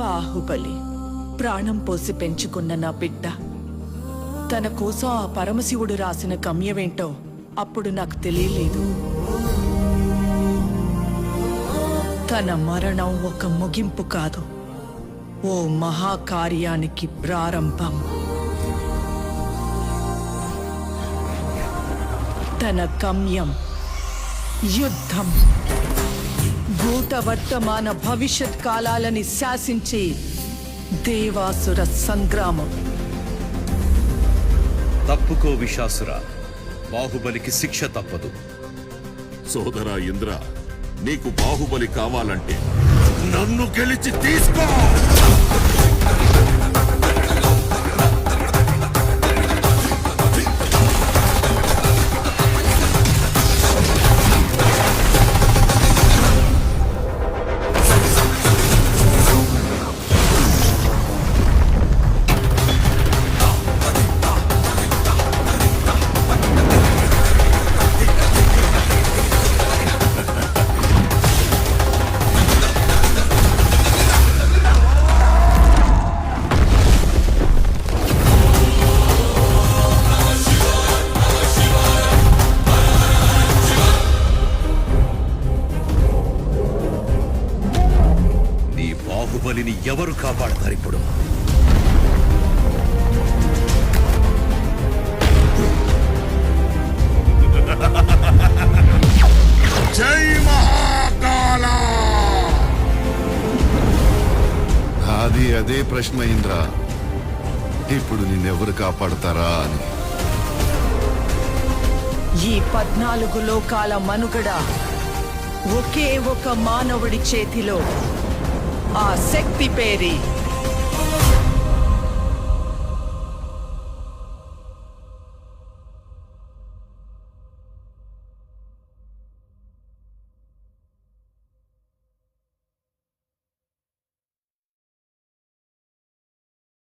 బాహుబలి ప్రాణం పోసి పెంచుకున్న నా బిడ్డ తన కోసం ఆ పరమశివుడు రాసిన గమ్యమేంటో అప్పుడు నాకు తెలియలేదు. తన మరణం ఒక ముగింపు కాదు, ఓ మహాకార్యానికి ప్రారంభం. తన గమ్యం యుద్ధం, భూత వర్తమాన భవిష్యత్ కాలాలని శాసించే దేవాసుర సంగ్రామం. తప్పుకో విశాసుర, బాహుబలికి శిక్ష తప్పదు. సోదరా ఇంద్ర, నీకు బాహుబలి కావాలంటే నన్ను గెలిచి తీసుకో. బాహుబలిని ఎవరు కాపాడతారు ఇప్పుడు? జై మహాకాల! అది అదే ప్రశ్న ఇంద్ర, ఇప్పుడు నిన్నెవరు కాపాడతారా అని. ఈ 14 లోకాల మనుగడ ఒకే ఒక మానవుడి చేతిలో. ఆ శక్తి పేరే